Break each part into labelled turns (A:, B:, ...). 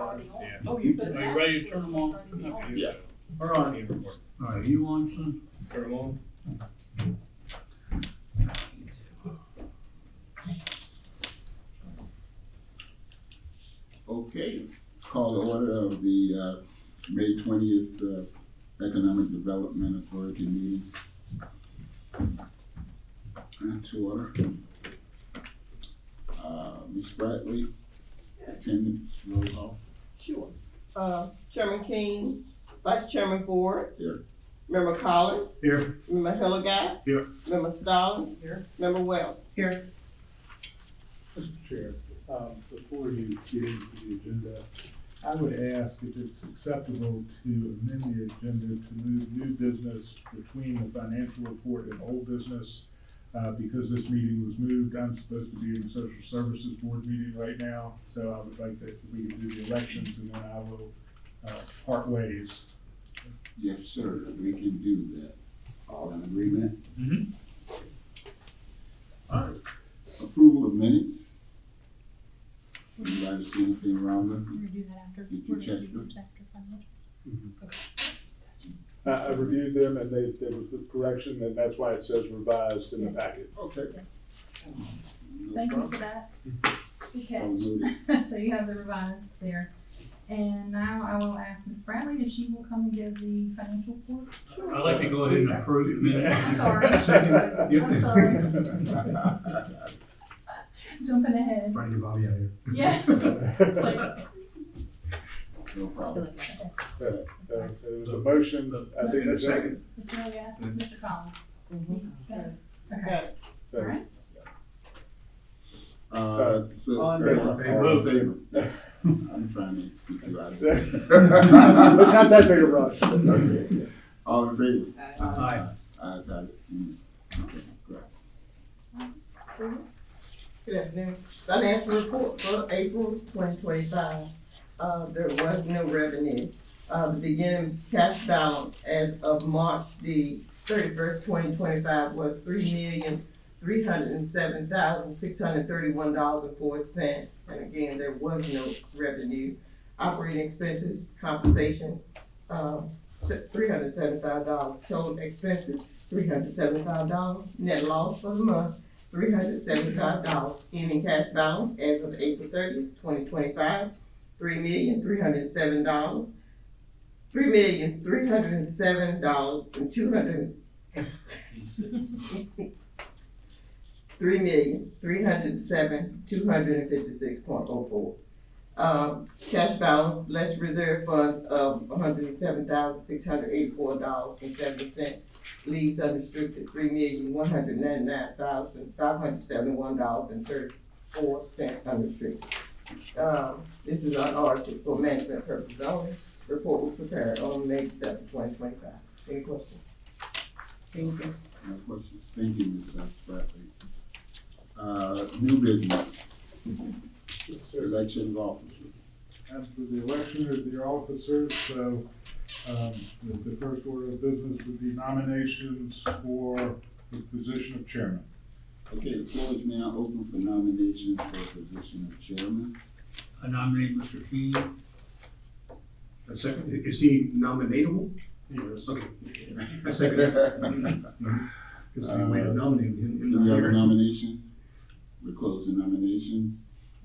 A: already on.
B: Yeah.
A: Oh,
C: you
A: said
C: said-
B: Are you ready to turn them on?
A: Already
C: Yeah.
D: All right.
B: All right, you want some?
D: Turn them on.
C: Okay, call the order of the May 20th Economic Development Authority meeting. To order. Ms. Bradley, attendance, roll call.
E: Sure. Chairman King, Vice Chairman Ford.
C: Here.
E: Member Collins.
B: Here.
E: Member Hillegas.
B: Here.
E: Member Stallings.
A: Here.
E: Member Wells.
A: Here.
F: Mr. Chair, before you get into the agenda, I would ask if it's acceptable to amend the agenda to move new business between the financial report and old business. Because this meeting was moved, I'm supposed to be in the Social Services Board meeting right now, so I would like that if we could do the elections and then I will part ways.
C: Yes, sir, we can do that. All in agreement?
B: Mm-hmm.
C: All right. Approval of minutes. Anybody see anything wrong with
A: We're
C: them?
A: gonna do that after.
C: Did you
A: we're gonna
C: check
A: do
C: them?
A: those after financial.
F: I reviewed them and there was a correction and that's why it says revised in the
A: Yes.
F: packet.
C: Okay.
A: Yes.
C: No
A: Thank you
C: problem.
A: for that. Good
C: So
A: catch.
C: noted.
A: So you have the revised there. And now I will ask Ms. Bradley if she will come and give the financial report.
B: I'd like to go ahead and approve the minutes.
A: I'm sorry. I'm sorry. Jumping ahead.
D: Trying to get Bobby out of here.
A: Yeah. It's like-
C: No problem.
F: There was a motion, I think.
D: And a second.
A: Mr. Hillegas, Mr. Collins. Got it? Okay.
E: Okay.
F: So,
A: All right.
C: So,
E: All in
C: all
B: favor.
C: in favor. I'm trying to get you out of there.
F: It's not that big a rush.
C: Okay. All in favor?
B: Aye.
C: Ayes have it. Okay, great.
E: Good afternoon. Financial report for April 2025. There was no revenue. The beginning cash balance as of March the 31st, 2025 was $3,307,631.04. And again, there was no revenue. Operating expenses, compensation, $375. Total expenses, $375. Net loss for the month, $375. Ending cash balance as of April 30th, 2025, $3,307. $3,307 and $3,307,256.04. Cash balance less reserve funds of $107,684.70 leaves unrestricted $3,199,571.34 unrestricted. This is unaudited for management purposes only. Report was prepared on May 7th, 2025. Any questions? Thank you.
C: No questions. Thank you, Ms. Bradley. New business,
F: Yes, sir.
C: election of officers.
F: As for the election of the officers, so, the first order of business would be nominations for the position of chairman.
C: Okay, the floor is now open for nominations for the position of chairman.
B: I nominate Mr. King.
D: A second, is he nominatable?
F: Yes.
D: Okay. A second. It's the way to nominate him.
C: Any other nominations? We're closing nominations.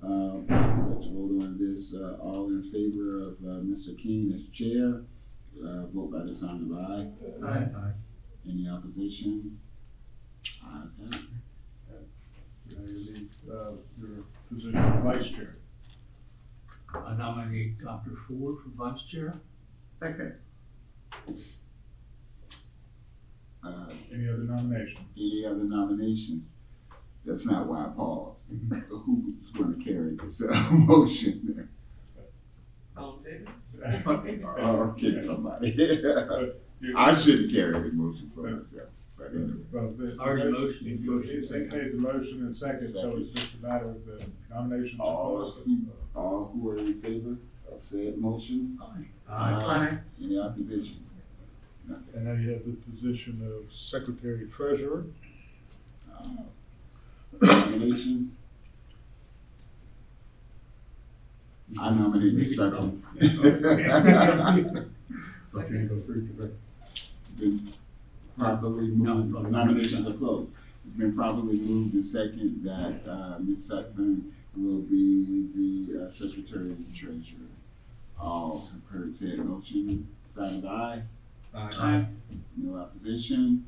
C: Let's vote on this. All in favor of Mr. King as chair, vote by the sign of aye.
D: Aye.
C: Any opposition? Ayes have it.
F: Now you need, your position of vice chair.
B: I nominate Dr. Ford for vice chair.
D: Second.
F: Any other nominations?
C: Any other nominations? That's not why I paused. Who's gonna carry this motion?
E: All in favor?
C: Okay, somebody. I shouldn't carry the motion for myself, but anyway.
F: Well,
B: Already motioned.
F: He made the motion in second, so it's just a matter of the nominations. are
C: All who are in favor of said motion?
D: Aye.
C: Any opposition?
F: And now you have the position of secretary treasurer.
C: Nominations? I nominate Ms. Sutton.
D: So can you go through to the?
C: Been properly moved, nominations are closed. It's been properly moved and second that, Ms. Sutton will be the, Secretary and Treasurer. All have heard said motion, side aye,
B: Aye.
C: no opposition,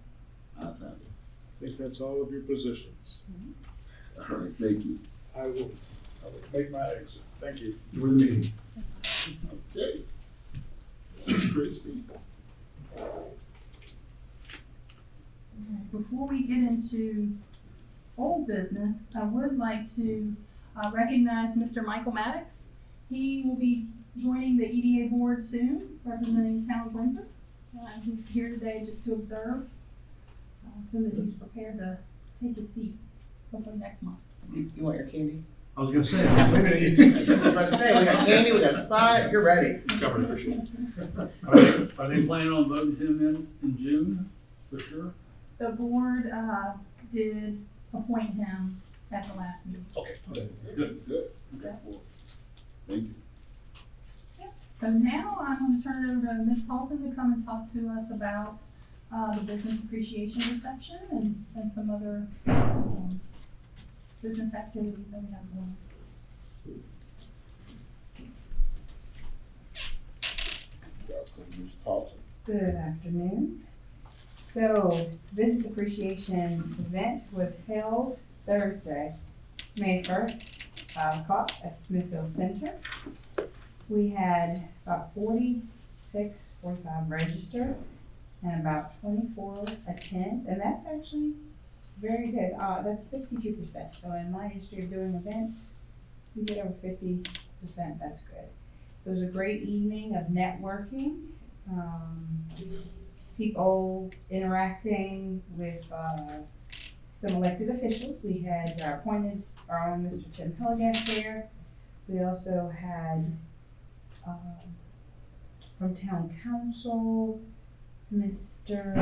C: ayes have it.
F: I think that's all of your positions.
C: All right, thank you.
F: I will make my exit. Thank you.
D: Enjoy the meeting.
C: Okay. Ms. Christie.
A: Before we get into old business, I would like to recognize Mr. Michael Maddox. He will be joining the EDA board soon, representing the town of Windsor. He's here today just to observe, so that he's prepared to take his seat, hopefully next month.
E: You want your candy?
B: I was gonna say.
E: I was about to say, we got candy, we got Spot, you're ready.
D: Covered, appreciate it.
B: Are they planning on voting him in June, for sure?
A: The board did appoint him at the last meeting.
B: Okay.
C: Good. Okay. Thank you.
A: So now I'm going to turn it over to Ms. Talton to come and talk to us about the business appreciation reception and some other business activities that we have going.
C: Welcome, Ms. Talton.
G: Good afternoon. So, Business Appreciation event was held Thursday, May 1st, 5 o'clock at Smithfield Center. We had about 45 register and about 24 attend, and that's actually very good. That's 52%. So in my history of doing events, we get over 50%, that's good. It was a great evening of networking. People interacting with some elected officials. We had appointed our own Mr. Tim Hilligan there. We also had from town council, Mr.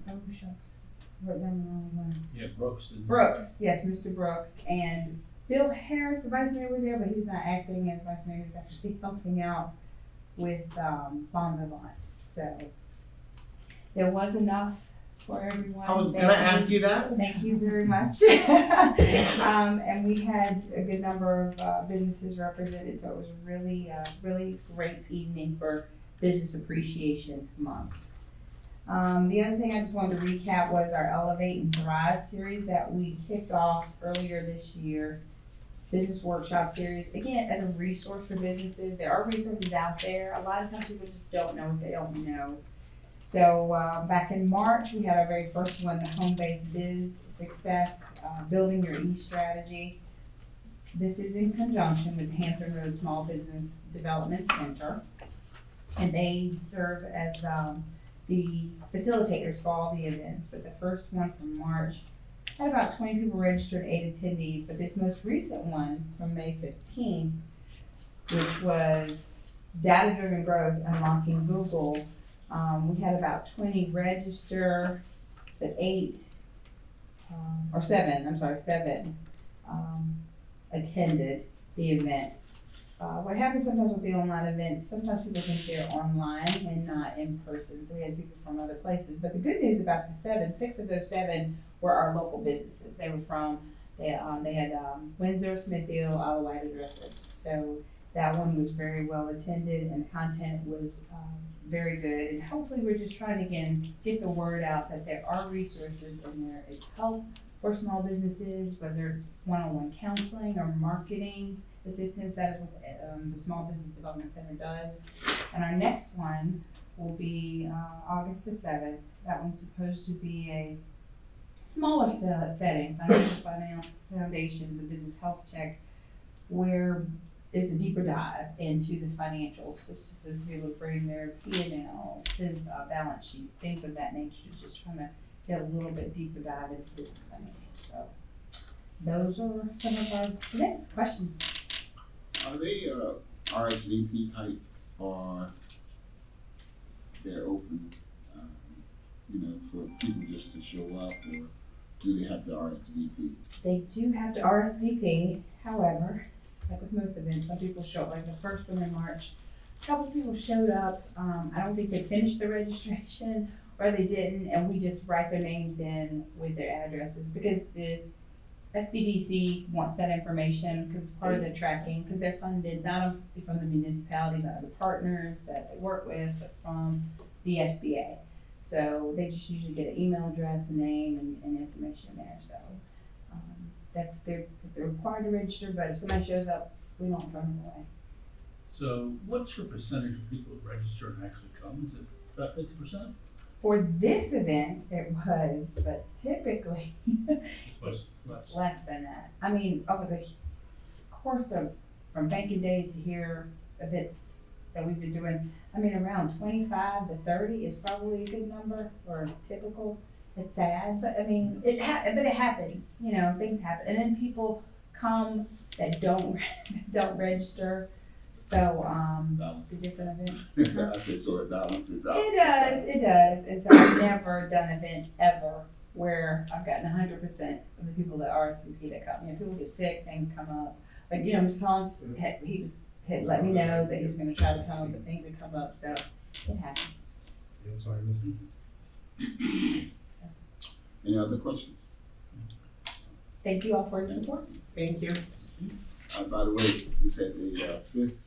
G: Oh shucks, wrote down the wrong one.
B: Yeah, Brooks.
G: Brooks, yes, Mr. Brooks, and Bill Harris, the vice mayor, was there, but he was not acting as vice mayor. He was actually helping out with Bon Vivant. So there was enough for everyone.
E: I was gonna ask you that.
G: Thank you very much. And we had a good number of businesses represented, so it was a really, really great evening for Business Appreciation Month. The other thing I just wanted to recap was our Elevate and Thrive series that we kicked off earlier this year. Business workshop series, again, as a resource for businesses. There are resources out there. A lot of times people just don't know what they don't know. So back in March, we had our very first one, the Home-Based Biz Success, Building Your E-Strategy. This is in conjunction with Hampton Road Small Business Development Center. And they serve as the facilitators for all the events. But the first one from March had about 20 people registered, 8 attendees. But this most recent one from May 15th, which was Data-Driven Growth, Unlocking Google, we had about 20 register, but 7 attended the event. What happens sometimes with the online events, sometimes people think they're online and not in person, so we had people from other places. But the good news about the 7, 6 of those 7 were our local businesses. They were from, they had Windsor, Smithfield, all the white addresses. So that one was very well attended and the content was very good. And hopefully we're just trying to, again, get the word out that there are resources and there is help for small businesses, whether it's one-on-one counseling or marketing assistance. That is what the Small Business Development Center does. And our next one will be August the 7th. That one's supposed to be a smaller setting, financial foundations, a business health check, where there's a deeper dive into the financials. So supposed to be able to bring their P&L, balance sheet, things of that nature, just trying to get a little bit deeper dive into business financials. So those are some of our events. Questions?
C: Are they RSVP type or they're open, for people just to show up, or do they have to RSVP?
G: They do have to RSVP, however, like with most events, some people show up, like the first one in March. A couple people showed up, I don't think they finished the registration, or they didn't, and we just write their names in with their addresses, because the SBDC wants that information, because it's part of the tracking, because they're funded not only from the municipalities and other partners that they work with, but from the SBA. So they just usually get an email address, a name, and information there, so, they're required to register, but if somebody shows up, we don't throw them away.
B: So what's your percentage of people that register and actually come? Is it about 50%?
G: For this event, it was, but typically,
B: Less.
G: it's less than that. I mean, over the course of, from banking days to here, events that we've been doing, I mean, around 25 to 30 is probably a good number for typical. It's sad, but I mean, but it happens, you know, things happen. And then people come that don't register. So, the different events.
C: I said, so it balances out.
G: It does. And so I've never done an event ever where I've gotten 100% of the people that RSVP that come. You know, people get sick, things come up. But, you know, Mr. Collins, had let me know that he was gonna try to come, but things had come up, so it happens.
D: Yeah, I'm sorry, Missy.
C: Any other questions?
G: Thank you all for your support.
E: Thank you.
C: By the way, you said the 5th,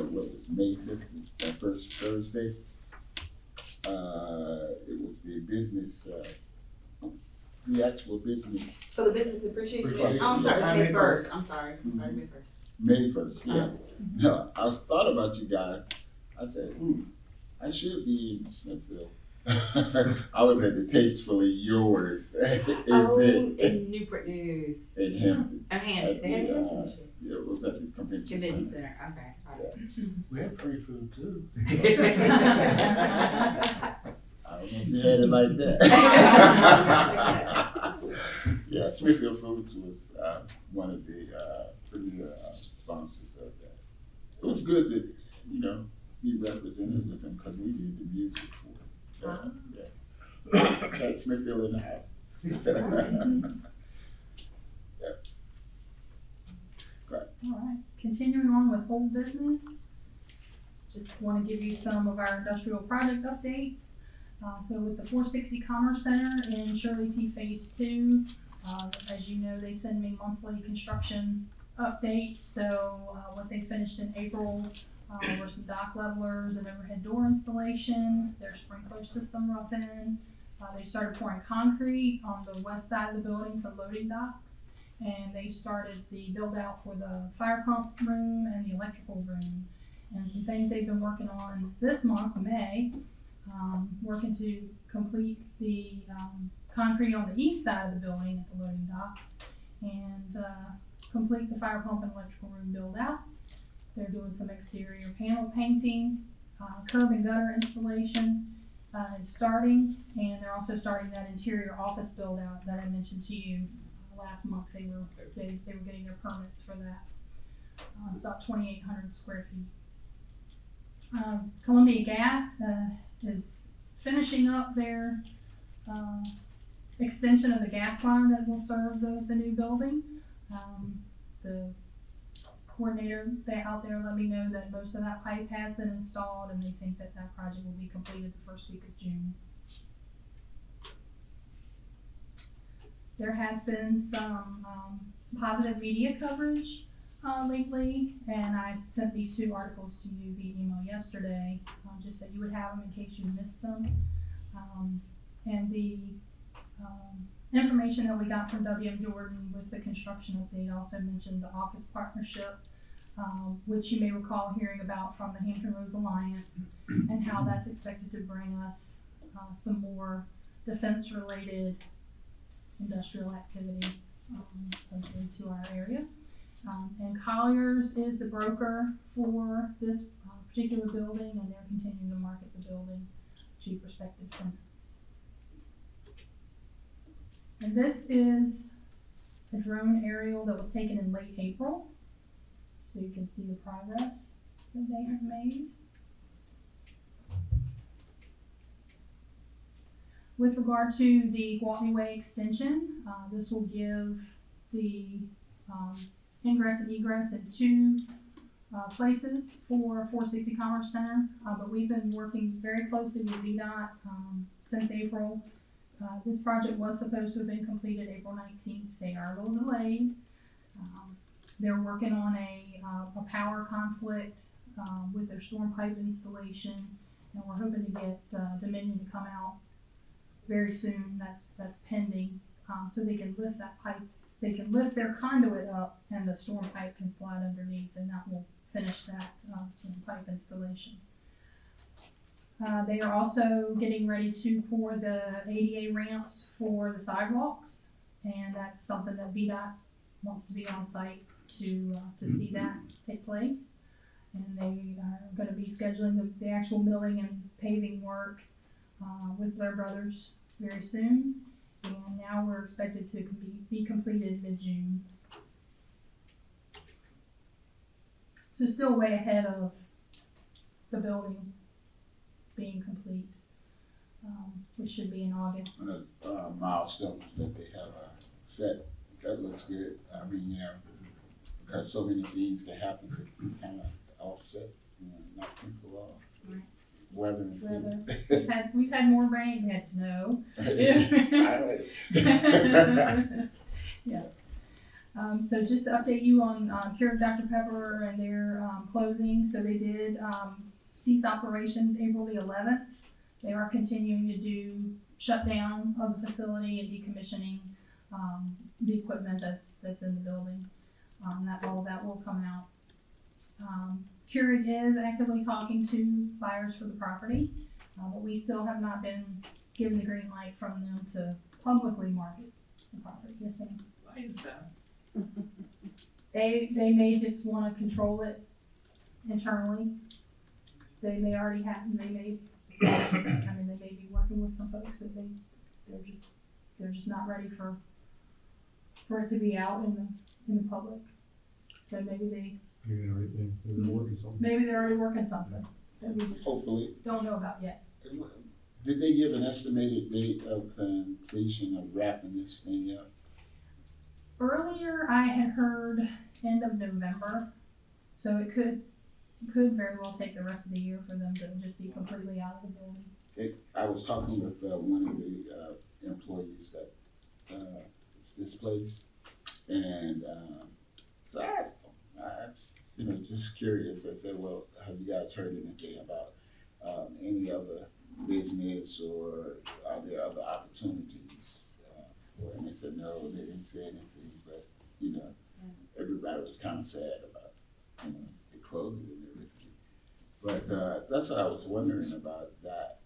C: what was May 5th, that first Thursday? It was the business, the actual business,
H: So the business appreciation day,
C: Appreciation
H: oh, I'm sorry,
E: Day.
H: it's May
E: May
H: first, I'm sorry, May first.
C: May 1st, yeah. No, I thought about you guys. I said, I should be in Smithfield. I was at the Tastefully Yours
H: Oh,
C: event
H: in Newport News.
C: in Hampton.
H: Oh, Hampton, they had a Hampton this year.
C: Yeah, it was at the convention
H: Convention
C: center.
H: Center, okay, alright.
B: We have free food too.
C: I don't know if you had it like that. Yeah, Smithfield Foods was one of the premier sponsors of that. It was good to, you know, be represented with them because we did the music for it. So, yeah. Got Smithfield in the house. Yeah. Great.
A: All right, continuing on with old business. Just want to give you some of our industrial project updates. So with the 460 Commerce Center in Shirley T Phase 2, as you know, they send me monthly construction updates. So what they finished in April were some dock levelers and overhead door installation, their sprinkler system rough-in. They started pouring concrete on the west side of the building for loading docks. And they started the build out for the fire pump room and the electrical room. And some things they've been working on this month, May, working to complete the concrete on the east side of the building at the loading docks and complete the fire pump and electrical room build out. They're doing some exterior panel painting, curb and gutter installation is starting, and they're also starting that interior office build out that I mentioned to you last month. They were getting their permits for that. It's about 2,800 square feet. Columbia Gas is finishing up their extension of the gas line that will serve the new building. The coordinator out there let me know that most of that pipe has been installed, and they think that that project will be completed the first week of June. There has been some positive media coverage lately, and I sent these 2 articles to you via email yesterday, just so you would have them in case you missed them. And the information that we got from WM Jordan with the construction update also mentioned the AUKUS partnership, which you may recall hearing about from the Hampton Roads Alliance, and how that's expected to bring us some more defense-related industrial activity to our area. And Colliers is the broker for this particular building, and they're continuing to market the building to prospective tenants. And this is a drone aerial that was taken in late April, so you can see the progress that they have made. With regard to the Gwaltney Way extension, this will give the ingress and egress in two places for 460 Commerce Center, but we've been working very closely with VDOT since April. This project was supposed to have been completed April 19th. They are a little delayed. They're working on a power conflict with their storm pipe installation, and we're hoping to get Dominion to come out very soon. That's pending, so they can lift that pipe. They can lift their conduit up, and the storm pipe can slide underneath, and that will finish that storm pipe installation. They are also getting ready to pour the ADA ramps for the sidewalks, and that's something that VDOT wants to be on site to see that take place. And they are going to be scheduling the actual milling and paving work with Blair Brothers very soon. And now we're expected to be completed mid-June. So still way ahead of the building being complete, which should be in August.
C: Milestones that they have set, that looks good. I mean, you know, because so many things can happen to kind of offset, you know, knock people off.
A: Right.
C: Weather and
A: Weather. We've had more rain, we had snow. Yeah. So just to update you on Keurig Dr. Pepper and their closing. So they did cease operations April the 11th. They are continuing to do shutdown of the facility and decommissioning the equipment that's in the building. All of that will come out. Keurig is actively talking to buyers for the property, but we still have not been given the green light from them to publicly market the property. Yes, ma'am.
B: Why is that?
A: They may just want to control it internally. They may already have. They may. I mean, they may be working with some folks that they're just not ready for it to be out in the public. So maybe they're already working something that we just
C: hopefully
A: don't know about yet.
C: Did they give an estimated date of completion of wrapping this thing up?
A: Earlier, I had heard end of November, so it could very well take the rest of the year for them to just be completely out of the building.
C: I was talking with one of the employees that is displaced, and so I asked him, you know, just curious. I said, well, have you guys heard anything about any other business, or are there other opportunities? And they said no, they didn't say anything, but you know, everybody was kind of sad about, you know, the closing and everything. But that's what I was wondering about, that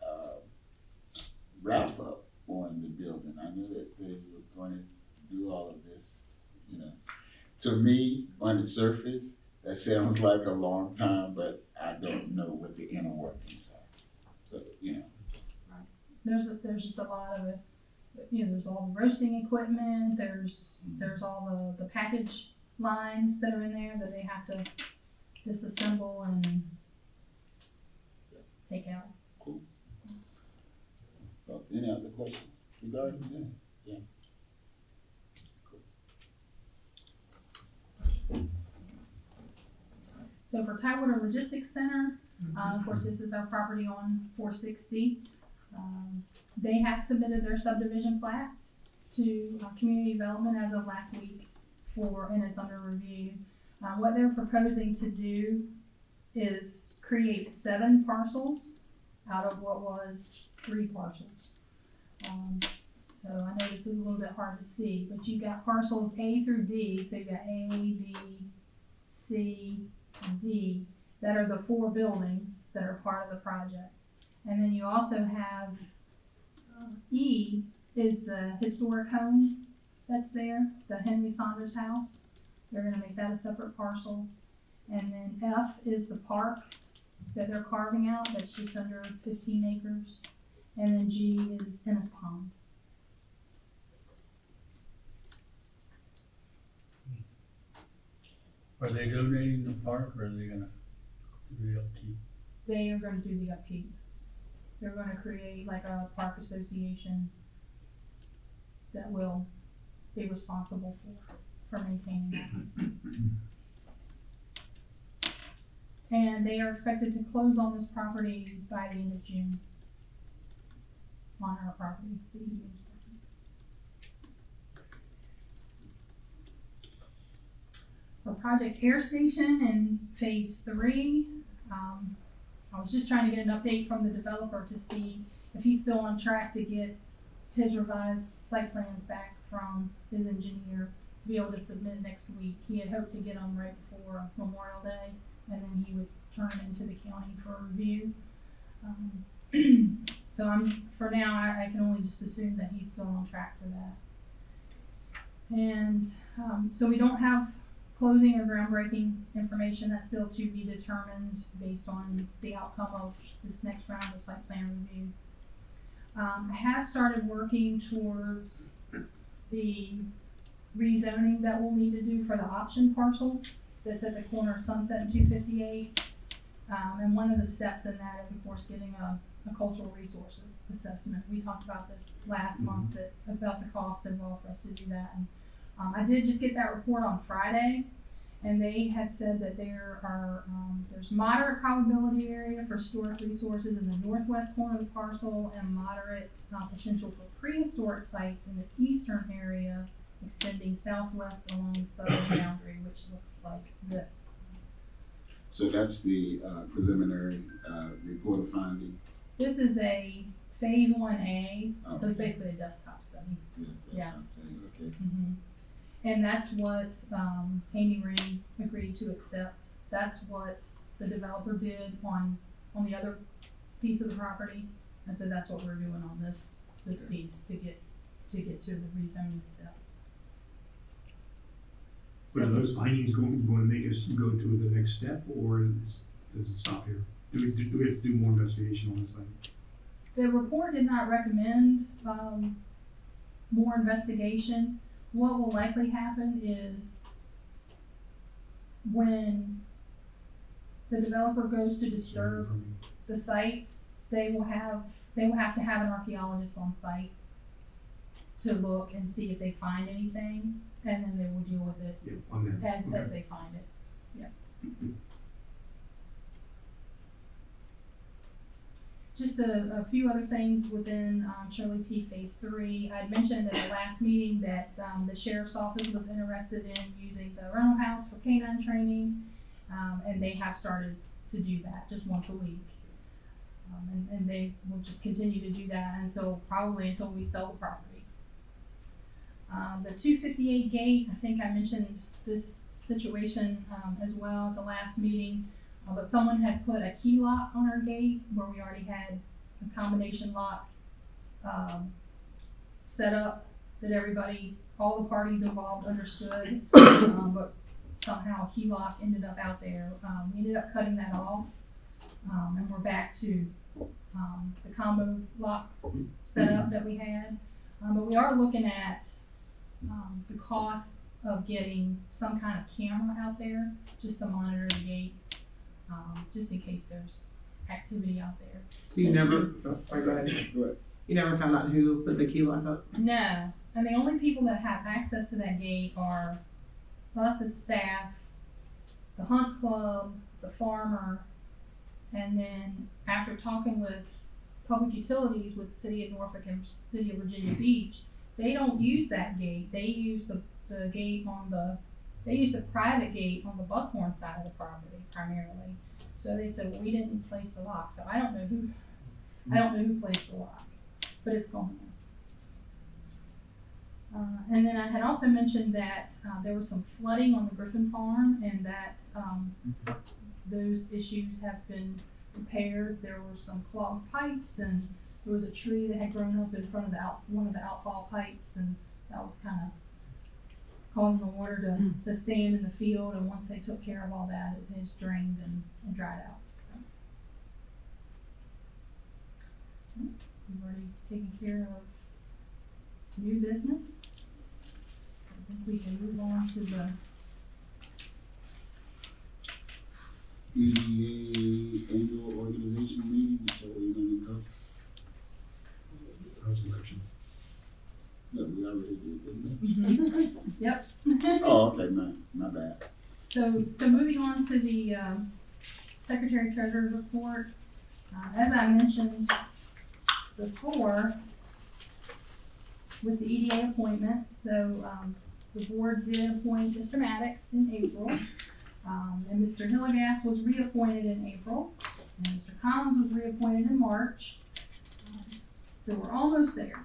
C: wrap up on the building. I knew that they were going to do all of this, you know. To me, on the surface, that sounds like a long time, but I don't know what the inner workings are. So, you know.
A: There's just a lot of it. You know, there's all the roasting equipment, there's all the package lines that are in there that they have to disassemble and take out.
C: Cool. Any other questions regarding that? Yeah. Cool.
A: So for Tidewater Logistics Center, of course, this is our property on 460. They have submitted their subdivision plat to community development as of last week and it's under review. What they're proposing to do is create 7 parcels out of what was 3 parcels. So I know this is a little bit hard to see, but you've got parcels A through D, so you've got A, B, C, and D, that are the 4 buildings that are part of the project. And then you also have E is the historic home that's there, the Henry Saunders house. They're gonna make that a separate parcel. And then F is the park that they're carving out, that's just under 15 acres. And then G is Ennis Pond.
B: Are they donating the park, or are they gonna do the upkeep?
A: They are gonna do the upkeep. They're gonna create like a park association that will be responsible for for maintaining that. And they are expected to close on this property by the end of June. On our property, the EDA's property. For Project Air Station in phase 3, I was just trying to get an update from the developer to see if he's still on track to get his revised site plans back from his engineer to be able to submit next week. He had hoped to get them right before Memorial Day, and then he would turn into the county for review. So for now, I can only just assume that he's still on track for that. And so we don't have closing or groundbreaking information. That's still to be determined based on the outcome of this next round of site plan review. I have started working towards the rezoning that we'll need to do for the option parcel that's at the corner of Sunset and 258. And one of the steps in that is, of course, getting a cultural resources assessment. We talked about this last month about the cost involved for us to do that. And I did just get that report on Friday, and they had said that there's moderate probability area for historic resources in the northwest corner of the parcel, and moderate potential for prehistoric sites in the eastern area, extending southwest along the southern boundary, which looks like this.
C: So that's the preliminary report of finding.
A: This is a phase 1A, so it's
C: Okay.
A: basically a desktop study.
C: Yeah. That's okay.
A: And that's what Amy Ring agreed to accept. That's what the developer did on the other piece of the property, and so that's what we're doing on this piece to get to the rezoning step.
D: But are those findings going to make us go to the next step, or does it stop here? Do we have to do more investigation on this thing?
A: The report did not recommend more investigation. What will likely happen is when the developer goes to disturb the site, they will have to have an archaeologist on site to look and see if they find anything, and then they will deal with it
D: Yeah, on that.
A: as
D: Okay.
A: they find it. Yeah. Just a few other things within Shirley T Phase 3. I'd mentioned at the last meeting that the sheriff's office was interested in using the rental house for canine training, and they have started to do that just once a week. And they will just continue to do that until we sell the property. The 258 gate, I think I mentioned this situation as well at the last meeting. But someone had put a key lock on our gate where we already had a combination lock set up that all the parties involved understood, but somehow a key lock ended up out there. We ended up cutting that off, and we're back to the combo lock setup that we had. But we are looking at the cost of getting some kind of camera out there just to monitor the gate. Just in case there's activity out there.
H: So you never, sorry, go ahead.
C: Go ahead.
H: You never found out who put the key lock up?
A: No, and the only people that have access to that gate are us as staff, the hunt club, the farmer, and then after talking with public utilities with the city of Norfolk and city of Virginia Beach, they don't use that gate. They use the gate they use the private gate on the Buckhorn side of the property primarily. So they said, well, we didn't place the lock, so I don't know who placed the lock, but it's gone now. And then I had also mentioned that there was some flooding on the Griffin farm, and that those issues have been repaired. There were some clogged pipes, and there was a tree that had grown up in front of one of the outfall pipes, and that was kind of causing the water to stand in the field. And once they took care of all that, it has drained and dried out. So we've already taken care of new business. I think we can move on to the
C: EDA annual organizational meeting, so we're gonna go.
D: How's the election?
C: No, we already did, didn't we?
A: Yep.
C: Oh,
A: So moving on to the, Secretary Treasurer's report, as I mentioned before, with the EDA appointments, so, the board did appoint Mr. Maddox in April, and Mr. Hillegas was reappointed in April, and Mr. Collins was reappointed in March. So we're almost there,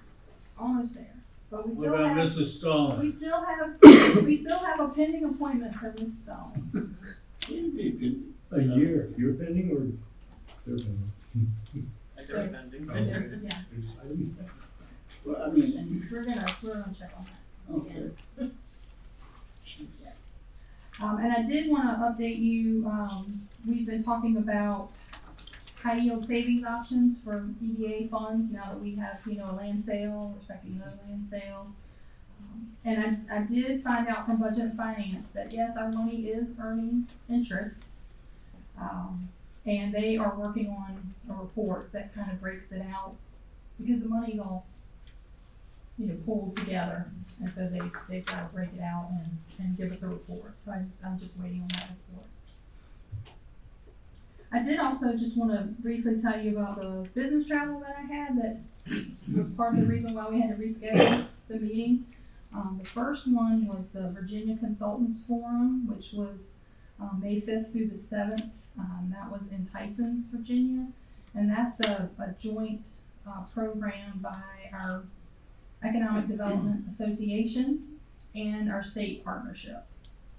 A: but we
B: What
A: still
B: about
A: have,
B: Mrs. Stallings?
A: we still have a pending appointment for Ms. Stallings.
B: A year.
D: You're pending or they're pending?
A: They're pending. Yeah,
D: They're deciding.
C: Well, I mean,
A: and we're gonna check on that.
C: okay.
A: Yes. And I did wanna update you, we've been talking about high yield savings options for EDA funds now that we have, a land sale, we're expecting another land sale. And I did find out from Budget and Finance that yes, our money is earning interest. And they are working on a report that kind of breaks it out, because the money's all, pulled together. And so they've got to break it out and give us a report. So I'm just waiting on that report. I did also just want to briefly tell you about the business travel that I had that was part of the reason why we had to reschedule the meeting. The first one was the Virginia Consultants Forum, which was May 5th through the 7th. That was in Tysons, Virginia. And that's a joint program by our Economic Development Association and our state partnership.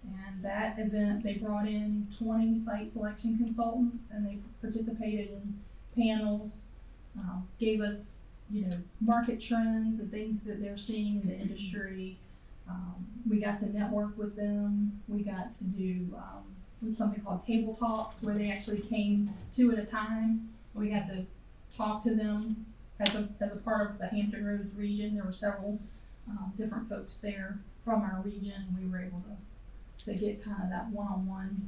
A: And that event, they brought in 20 site selection consultants, and they participated in panels, gave us, market trends and things that they're seeing in the industry. We got to network with them. We got to do something called table talks, where they actually came 2 at a time. We got to talk to them as a part of the Hampton Roads region. There were several different folks there from our region. We were able to get kind of that one-on-one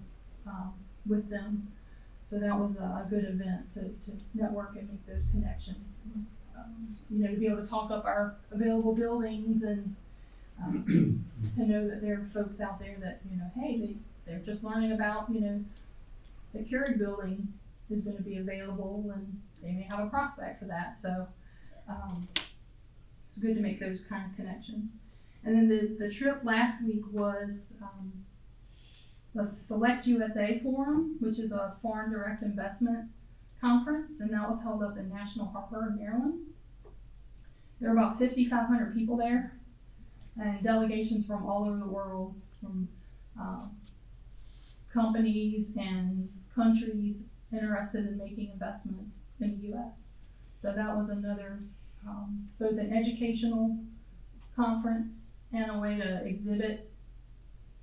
A: with them. So that was a good event to network and make those connections. To be able to talk up our available buildings and to know that there are folks out there that, hey, they're just learning about, the Keurig building is going to be available, and they may have a prospect for that. So it's good to make those kind of connections. And then the trip last week was the Select USA Forum, which is a foreign direct investment conference, and that was held up in National Harbor, Maryland. There were about 5,500 people there, and delegations from all over the world, from companies and countries interested in making investment in the U.S. So that was another, both an educational conference and a way to exhibit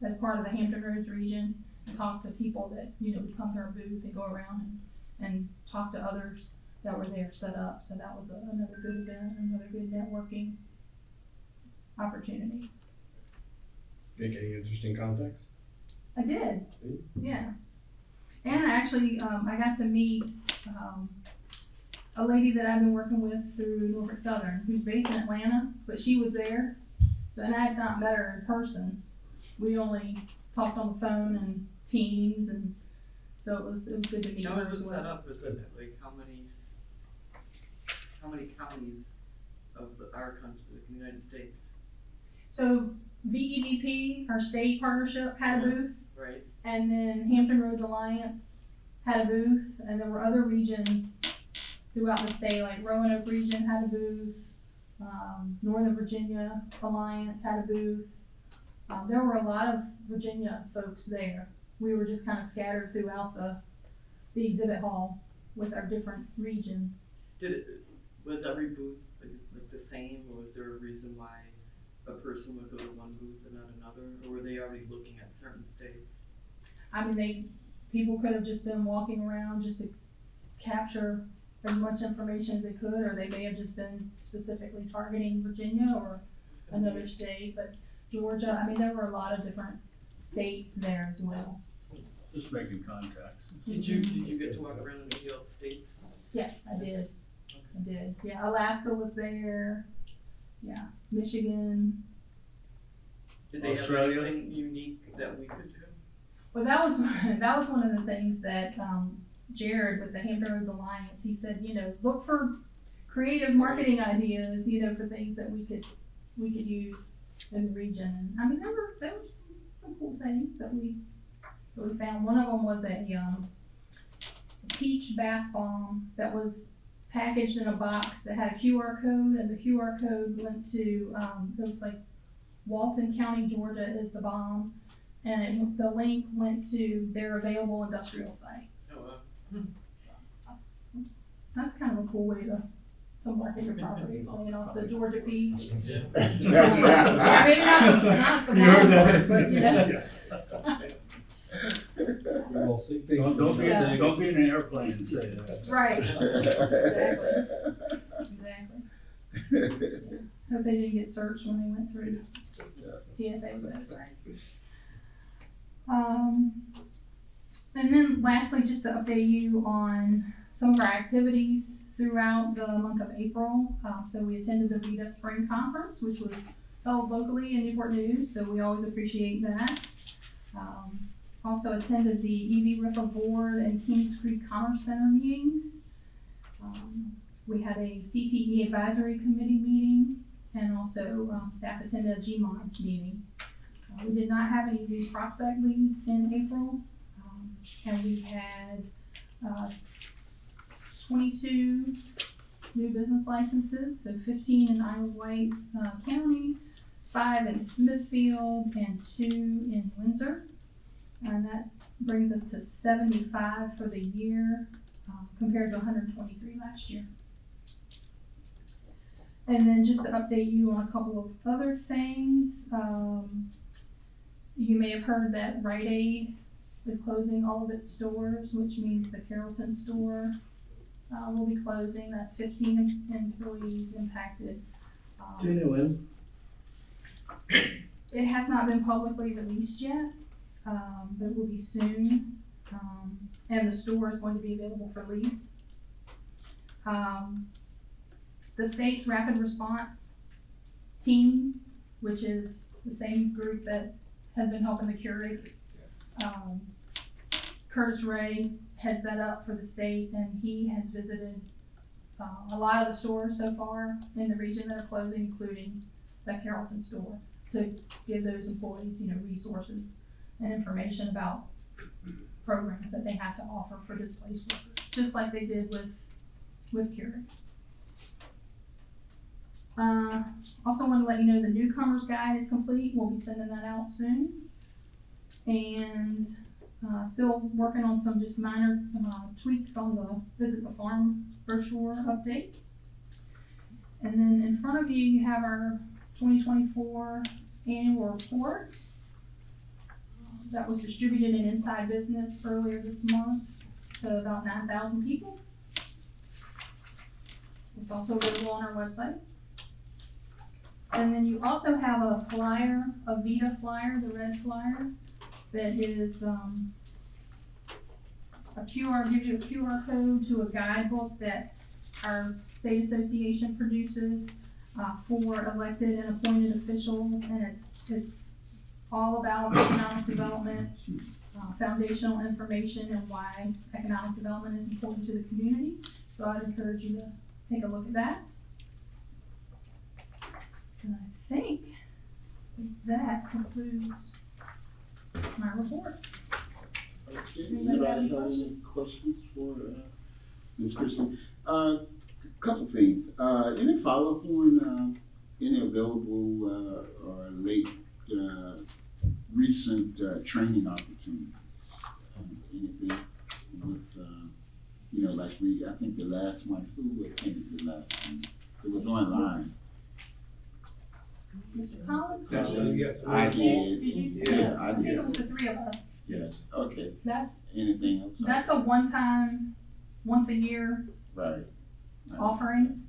A: as part of the Hampton Roads region and talk to people that, would come to our booth and go around and talk to others that were there set up. So that was another good event, another good networking opportunity.
D: Make any interesting contacts?
A: I did, yeah. And I actually, I got to meet a lady that I've been working with through Norfolk Southern, who's based in Atlanta, but she was there. So, and I had not met her in person. We only talked on the phone and Teams, and so it was good to meet her
I: How
A: as
I: is it
A: well.
I: set up? Is it like how many counties of our country, the United States?
A: So VEDP, our state partnership, had a booth,
I: Right.
A: and then Hampton Roads Alliance had a booth, and there were other regions throughout the state, like Roanoke region had a booth, Northern Virginia Alliance had a booth. There were a lot of Virginia folks there. We were just kind of scattered throughout the exhibit hall with our different regions.
I: Was every booth like the same, or was there a reason why a person would go to one booth and not another, or were they already looking at certain states?
A: I mean, people could have just been walking around just to capture as much information as they could, or they may have just been specifically targeting Virginia or another state, but Georgia, I mean, there were a lot of different states there as well.
B: Just making contacts.
I: Did you get to walk around and see all the states?
A: Yes, I did. I did. Yeah, Alaska was there. Yeah, Michigan.
I: Did they
B: Australia?
I: have anything unique that we could do?
A: Well, that was that was one of the things that Jared with the Hampton Roads Alliance, he said, you know, look for creative marketing ideas, you know, for things that we could use in the region. And I mean, there were some cool things that we found. One of them was a peach bath bomb that was packaged in a box that had a QR code, and the QR code went to it was like Walton County, Georgia is the bomb, and the link went to their available industrial site.
I: Oh, wow.
A: That's kind of a cool way to market your property, playing off the Georgia peach.
I: Yeah.
A: Yeah, maybe not the bomb part, but you know.
B: Don't be in an airplane and say that.
A: Right. Exactly. Hope they didn't get searched when they went through TSA with us, right? And then lastly, just to update you on some of our activities throughout the month of April. So we attended the VITA Spring Conference, which was held locally in Newport News, so we always appreciate that. Also attended the EV RIFA Board and Kings Creek Commerce Center meetings. We had a CTE Advisory Committee meeting, and also staff attended a GMONS meeting. We did not have any new prospect leads in April, and we had 22 new business licenses, so 15 in Isle of Wight County, 5 in Smithfield, and 2 in Windsor. And that brings us to 75 for the year, compared to 123 last year. And then just to update you on a couple of other things, you may have heard that Rite Aid is closing all of its stores, which means the Carrollton store will be closing. That's 15 employees impacted.
H: Do you know when?
A: It has not been publicly released yet, but it will be soon. And the store is going to be available for lease. The state's rapid response team, which is the same group that has been helping the Keurig, Curtis Ray heads that up for the state, and he has visited a lot of the stores so far in the region that are closing, including the Carrollton store, to give those employees, you know, resources and information about programs that they have to offer for displaced workers, just like they did with Keurig. Also want to let you know the newcomers guide is complete. We'll be sending that out soon. And still working on some just minor tweaks on the Visit the Farm brochure update. And then in front of you, you have our 2024 annual report. That was distributed in Inside Business earlier this month, so about 9,000 people. It's also available on our website. And then you also have a flyer, a VITA flyer, the red flyer, that is gives you a QR code to a guidebook that our state association produces for elected and appointed officials, and it's all about economic development, foundational information, and why economic development is important to the community. So I'd encourage you to take a look at that. And I think that concludes my report.
C: Okay,
A: Anybody have any
C: any questions for Ms. Christian? Couple things. Any follow-up on any available or late recent training opportunities? Anything with you know, like I think the last one, who attended the last one? It was online.
A: Mr. Collins?
C: That's
A: did you?
C: I did.
A: Did you?
C: Yeah, I
A: I think
C: did.
A: it was the 3 of us.
C: Yes, okay.
A: That's
C: Anything else?
A: a one-time, once a year
C: Right.
A: offering.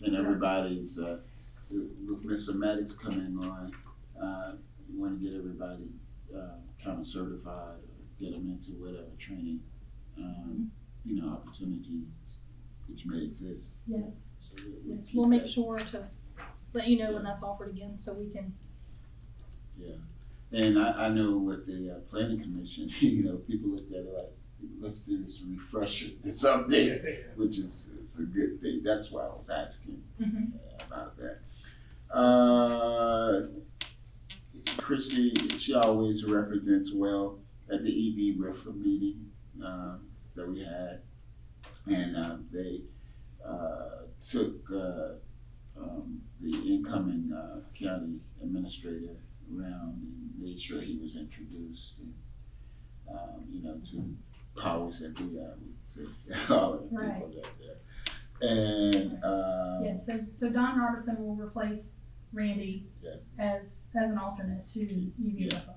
C: And everybody's, with Mr. Maddox coming on, you wanna get everybody, kind of certified, or get them into whatever training, you know, opportunity which may exist.
A: Yes.
C: So
A: Yes.
C: keep
A: We'll make
C: that.
A: sure to let you know when that's offered again, so we can.
C: Yeah, And I know with the planning commission, you know, people look at it like, let's do this refresher, this update, which is it's a good thing. That's why I was asking about that. Christy, she always represents well at the EB RIFA meeting that we had, and they took the incoming county administrator around and made sure he was introduced, and you know, to powers that be, I would say, all of the people that there. And
A: yes, so Don Robertson will replace Randy as an alternate to EB RIFA.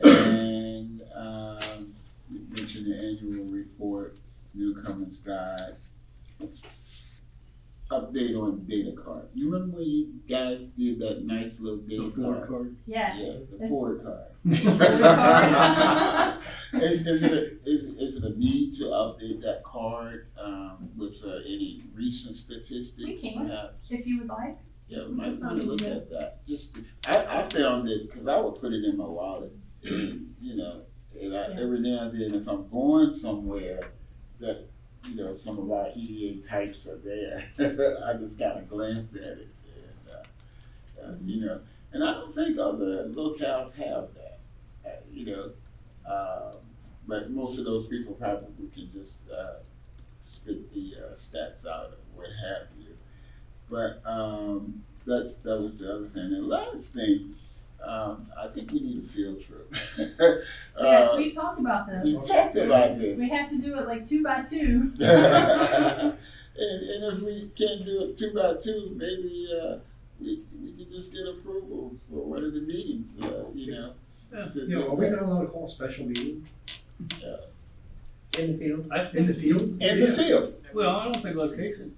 C: And you mentioned the annual report, Newcomer's Guide. Update on data card. You remember when you guys did that nice little data card?
A: Yes.
C: Yeah, the Ford card.
A: card.
C: Is it a need to update that card with any recent statistics?
A: We can,
C: perhaps?
A: if you would like.
C: Yeah, we might want to look at that. Just I found it because I would put it in my wallet, and, you know, and every now and then if I'm going somewhere that, you know, some of our EDA types are there, I just kind of glance at it, and you know, and I don't think other locales have that, you know, but most of those people probably can just spit the stats out or what have you. But that was the other thing. And the last thing, I think we need a field trip.
A: Yes, we've talked about this.
C: We talked about this.
A: We have to do it like 2 by 2.
C: and if we can't do it 2 by 2, maybe we can just get approval for one of the meetings, you know.
D: Yeah, are we not allowed to call a special meeting?
E: In the field.
D: In the field?
C: In the field.
B: Well, I don't think location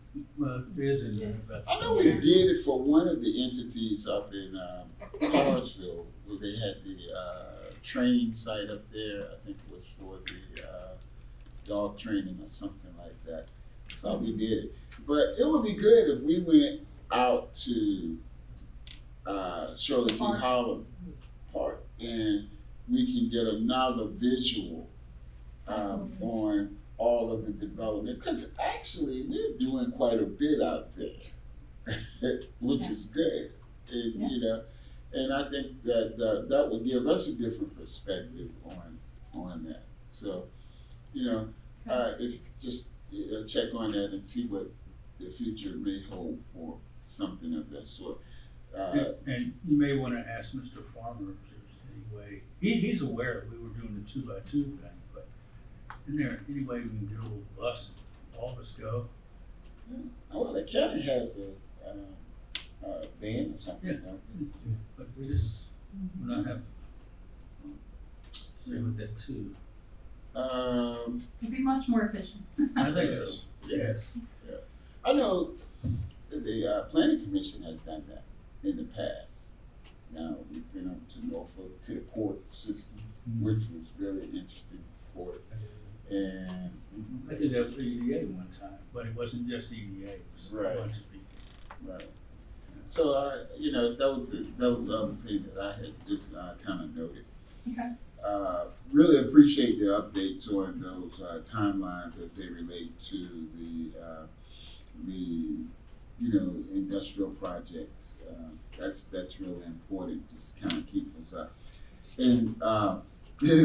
B: is in there, but.
C: I know we did it for one of the entities up in Carsville, where they had the training site up there. I think it was for the dog training or something like that. I thought we did it. But it would be good if we went out to Shirley T. Holland Park and we can get another visual on all of the development, because actually we're doing quite a bit out there, which is good, and, you know, and I think that that would give us a different perspective on that. So, you know, if you could just check on that and see what the future may hold for something of that sort.
B: And you may want to ask Mr. Farmer if there's any way, he's aware that we were doing the 2 by 2 thing, but isn't there any way we can get a little bus and all of us go?
C: Well, the county has a van or something.
B: Yeah. But we just, we're not have to stay with that too.
A: It'd be much more efficient.
B: I think so.
C: Yes. Yeah. I know the planning commission has done that in the past. Now, we've been up to Norfolk to the port system, which was very interesting for it. And
B: I did that with EDA one time, but it wasn't just EDA, it was
C: Right.
B: a bunch of people.
C: right. So, you know, that was the other thing that I had just kind of noted.
A: Okay.
C: Really appreciate the updates on those timelines as they relate to the you know, industrial projects. That's really important. Just kind of keep us up. And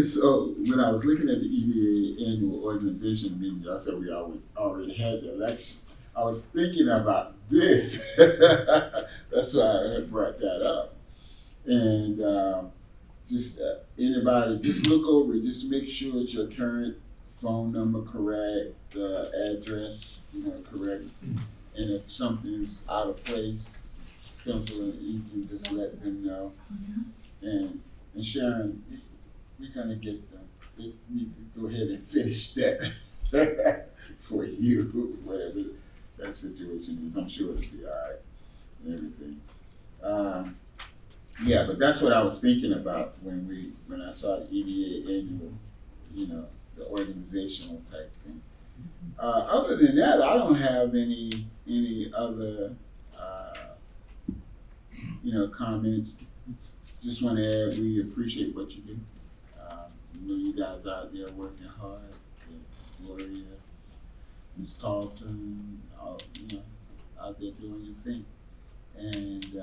C: so when I was looking at the EDA annual organization meeting, I said we already had the election. I was thinking about this. That's why I brought that up. And just anybody, just look over it, just make sure it's your current phone number correct, address, you know, correct. And if something's out of place, Councilor, you can just let them know. And Sharon, we're gonna get them. They need to go ahead and finish that for you, whatever that situation is. I'm sure it'll be all right and everything. Yeah, but that's what I was thinking about when I saw the EDA annual, you know, the organizational type thing. Other than that, I don't have any other, you know, comments. just want to add, we appreciate what you do. You know, you guys out there working hard, Gloria, Ms. Carlton, all, you know, out there doing your thing. And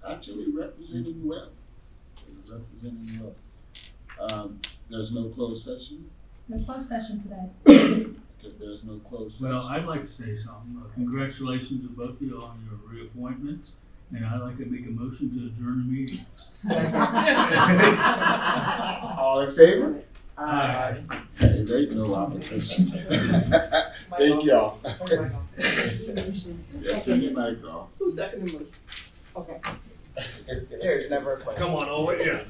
C: actually representing well. Representing well. There's no closed session.
A: No closed session today.
C: If there's no closed session.
B: Well, I'd like to say something. Congratulations to both of you on your reappointments, and I'd like to make a motion to adjourn the meeting.
C: All in favor?
B: Aye.
C: Hey, there ain't no opposition. Thank y'all. Yeah, turn your mic off.
I: Who's seconding motion?
H: Okay.
C: There's never a question.
H: Come on, over, yeah.